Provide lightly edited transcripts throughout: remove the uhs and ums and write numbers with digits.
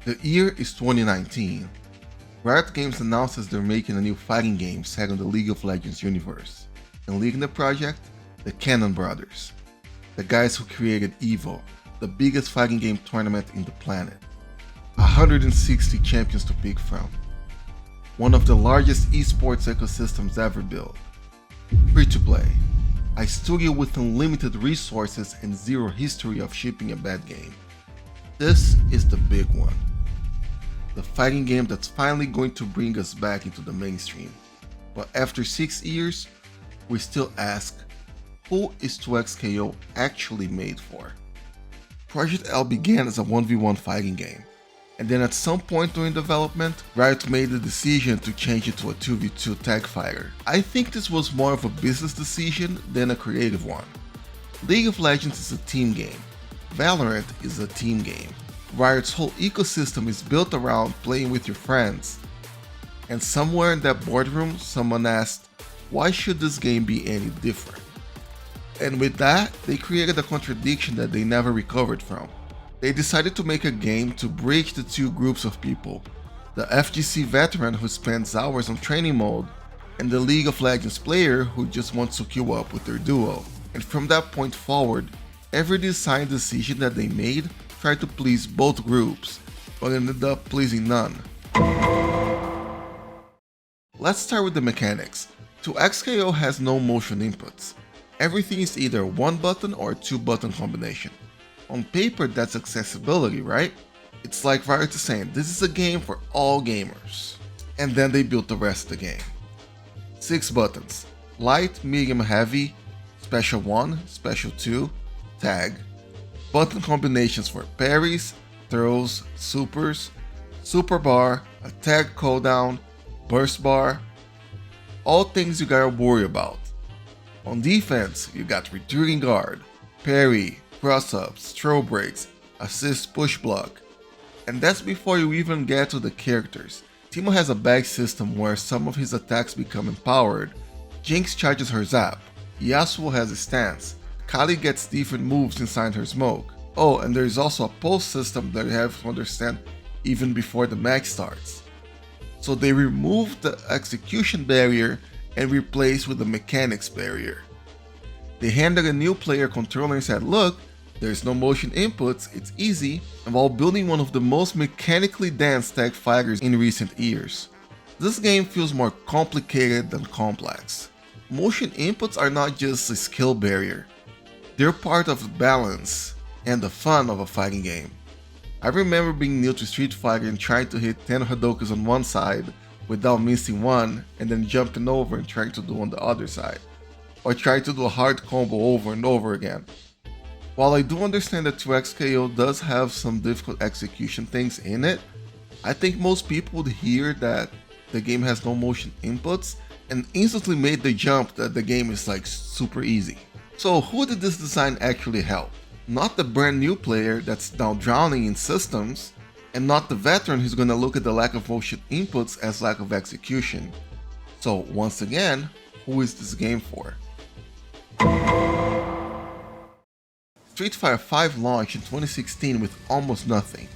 The year is 2019. Riot Games announces they're making a new fighting game set in the League of Legends universe, and leading the project, the Cannon Brothers, the guys who created EVO, the biggest fighting game tournament in the planet. 160 champions to pick from. One of the largest esports ecosystems ever built. Free to play. A studio with unlimited resources and zero history of shipping a bad game. This is the big one. The fighting game that's finally going to bring us back into the mainstream. But after 6 years, we still ask, who is 2XKO actually made for? Project L began as a 1v1 fighting game, and then at some point during development, Riot made the decision to change it to a 2v2 tag fighter. I think this was more of a business decision than a creative one. League of Legends is a team game. Valorant is a team game. Riot's whole ecosystem is built around playing with your friends. And somewhere in that boardroom, someone asked, why should this game be any different? And with that, they created a contradiction that they never recovered from. They decided to make a game to bridge the two groups of people, the FGC veteran who spends hours on training mode, and the League of Legends player who just wants to queue up with their duo. And from that point forward, every design decision that they made tried to please both groups, but ended up pleasing none. Let's start with the mechanics. 2XKO has no motion inputs. Everything is either a 1-button or a 2-button combination. On paper, that's accessibility, right? It's like Riot is saying, this is a game for all gamers. And then they built the rest of the game. 6 buttons: light, medium, heavy, special 1, special 2, tag. Button combinations for parries, throws, supers, super bar, a tag cooldown, burst bar, all things you gotta worry about. On defense, you got retreating guard, parry, cross-ups, throw breaks, assist, push block. And that's before you even get to the characters. Teemo has a bag system where some of his attacks become empowered. Jinx charges her zap, Yasuo has a stance, Kali gets different moves inside her smoke. Oh, and there is also a pulse system that you have to understand even before the match starts. So they removed the execution barrier and replaced with the mechanics barrier. They handed a new player controller and said, look, there's no motion inputs, it's easy, and while building one of the most mechanically dense tag fighters in recent years. This game feels more complicated than complex. Motion inputs are not just a skill barrier. They're part of the balance and the fun of a fighting game. I remember being new to Street Fighter and trying to hit 10 Hadoukens on one side without missing one, and then jumping over and trying to do on the other side, or trying to do a hard combo over and over again. While I do understand that 2XKO does have some difficult execution things in it, I think most people would hear that the game has no motion inputs and instantly made the jump that the game is like super easy. So who did this design actually help? Not the brand new player that's now drowning in systems, and not the veteran who's gonna look at the lack of motion inputs as lack of execution. So once again, who is this game for? Street Fighter V launched in 2016 with almost nothing.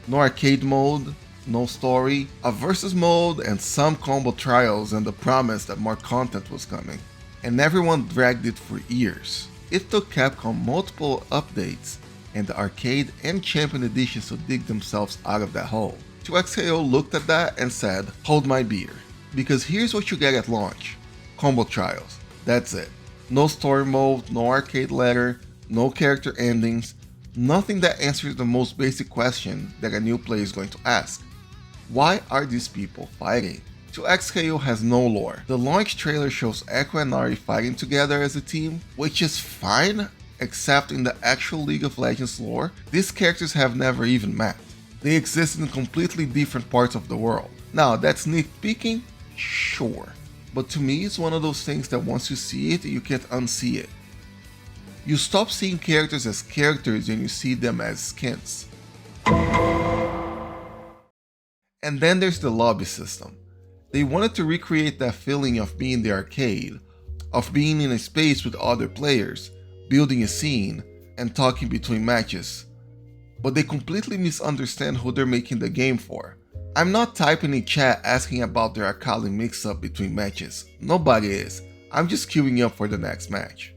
No arcade mode, no story, a versus mode, and some combo trials and the promise that more content was coming. And everyone dragged it for years. It took Capcom multiple updates and the arcade and champion editions to dig themselves out of that hole. 2XKO looked at that and said, hold my beer. Because here's what you get at launch. Combo trials. That's it. No story mode, no arcade ladder, no character endings, nothing that answers the most basic question that a new player is going to ask. Why are these people fighting? 2XKO has no lore. The launch trailer shows Echo and Ari fighting together as a team, which is fine, except in the actual League of Legends lore, these characters have never even met. They exist in completely different parts of the world. Now, that's nitpicking? Sure. But to me, it's one of those things that once you see it, you can't unsee it. You stop seeing characters as characters and you see them as skins. And then there's the lobby system. They wanted to recreate that feeling of being in the arcade, of being in a space with other players, building a scene, and talking between matches. but they completely misunderstand who they're making the game for. I'm not typing in chat asking about their Arcane mix-up between matches. Nobody is. I'm just queuing up for the next match.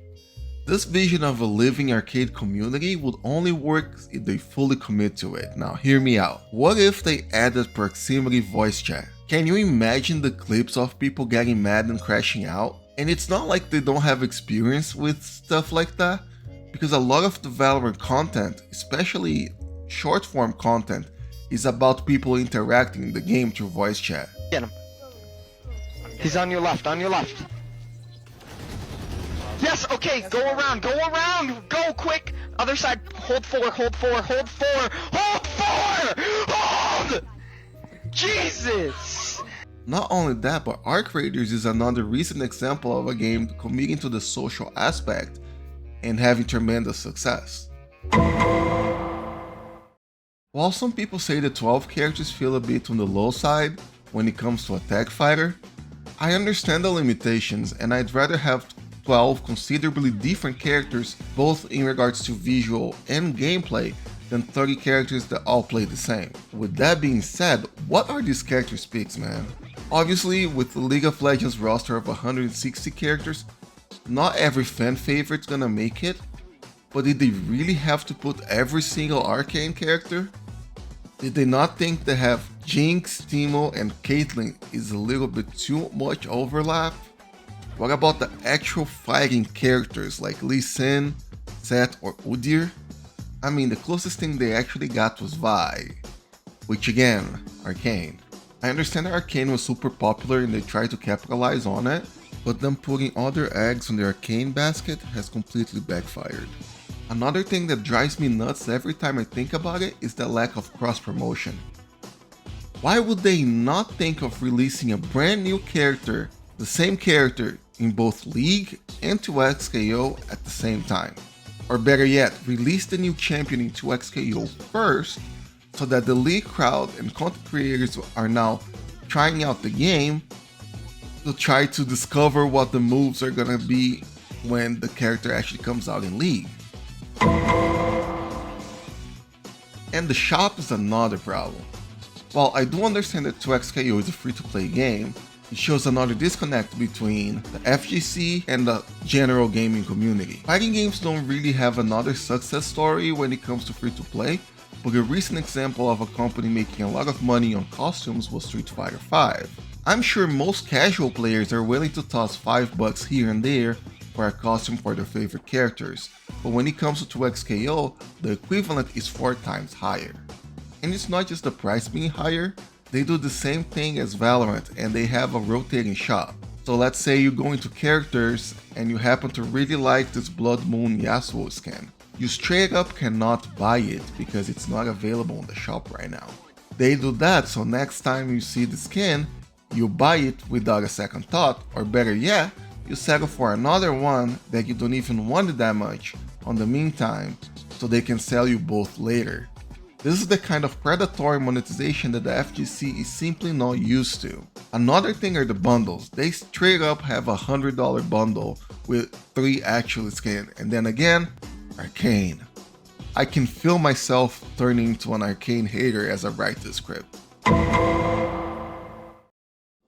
This vision of a living arcade community would only work if they fully commit to it. Now hear me out. What if they added proximity voice chat? Can you imagine the clips of people getting mad and crashing out? And it's not like they don't have experience with stuff like that, because a lot of the Valorant content, especially short form content, is about people interacting in the game through voice chat. Get him. He's on your left, Yes, okay, go around, go quick. Other side, hold 4, hold 4, hold 4, hold 4! Hold! Jesus! Not only that, but Arc Raiders is another recent example of a game committing to the social aspect and having tremendous success. While some people say the 12 characters feel a bit on the low side when it comes to a tag fighter, I understand the limitations and I'd rather have 12 considerably different characters both in regards to visual and gameplay than 30 characters that all play the same. With that being said, what are these characters picks, man? Obviously, with the League of Legends roster of 160 characters, not every fan favorite's gonna make it, but did they really have to put every single Arcane character? Did they not think that have Jinx, Teemo, and Caitlyn is a little bit too much overlap? What about the actual fighting characters like Lee Sin, Sett, or Udyr? I mean, the closest thing they actually got was Vi, which again, Arcane. I understand that Arcane was super popular and they tried to capitalize on it, but them putting all their eggs in the Arcane basket has completely backfired. Another thing that drives me nuts every time I think about it is the lack of cross-promotion. Why would they not think of releasing a brand new character, the same character, in both League and 2XKO at the same time? Or better yet, release the new champion in 2XKO first, so that the League crowd and content creators are now trying out the game to try to discover what the moves are gonna be when the character actually comes out in League. And the shop is another problem. While I do understand that 2XKO is a free-to-play game, it shows another disconnect between the FGC and the general gaming community. Fighting games don't really have another success story when it comes to free-to-play, but a recent example of a company making a lot of money on costumes was Street Fighter V. I'm sure most casual players are willing to toss $5 here and there for a costume for their favorite characters, but when it comes to 2XKO, the equivalent is 4 times higher. And it's not just the price being higher, they do the same thing as Valorant and they have a rotating shop. So let's say you go into characters and you happen to really like this Blood Moon Yasuo skin. You straight up cannot buy it because it's not available in the shop right now. They do that so next time you see the skin, you buy it without a second thought, or better yet, you settle for another one that you don't even want it that much on the meantime, so they can sell you both later. This is the kind of predatory monetization that the FGC is simply not used to. Another thing are the bundles. They straight up have a $100 bundle with 3 actual skins, and then again, Arcane. I can feel myself turning into an Arcane hater as I write this script.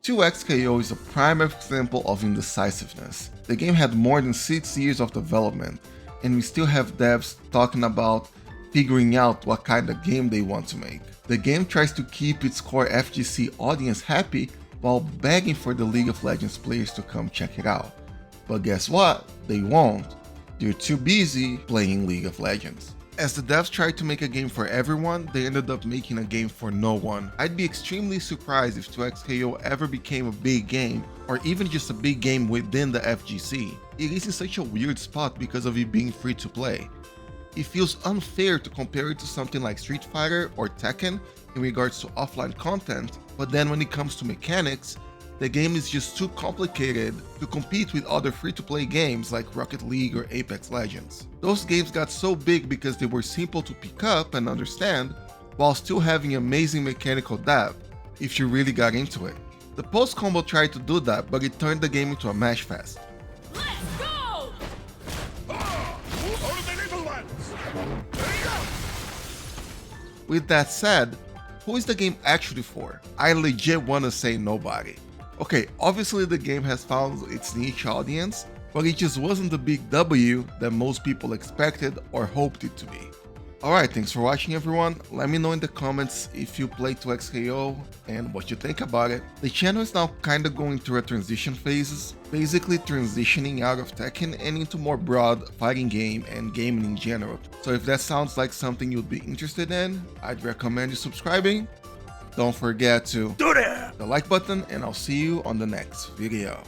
2XKO is a prime example of indecisiveness. The game had more than 6 years of development, and we still have devs talking about figuring out what kind of game they want to make. The game tries to keep its core FGC audience happy while begging for the League of Legends players to come check it out. But guess what? They won't. They're too busy playing League of Legends. As the devs tried to make a game for everyone, they ended up making a game for no one. I'd be extremely surprised if 2XKO ever became a big game, or even just a big game within the FGC. It is in such a weird spot because of it being free to play. It feels unfair to compare it to something like Street Fighter or Tekken in regards to offline content, but then when it comes to mechanics, the game is just too complicated to compete with other free-to-play games like Rocket League or Apex Legends. Those games got so big because they were simple to pick up and understand, while still having amazing mechanical depth if you really got into it. The Post Combo tried to do that, but it turned the game into a mash fest. Let's go! Oh, the little ones! There you go! With that said, who is the game actually for? I legit wanna say nobody. Okay, obviously the game has found its niche audience, but it just wasn't the big W that most people expected or hoped it to be. Alright, thanks for watching everyone. Let me know in the comments if you played 2XKO and what you think about it. The channel is now kinda going through a transition phases, basically transitioning out of Tekken and into more broad fighting game and gaming in general. So if that sounds like something you'd be interested in, I'd recommend you subscribing. Don't forget to do the like button and I'll see you on the next video.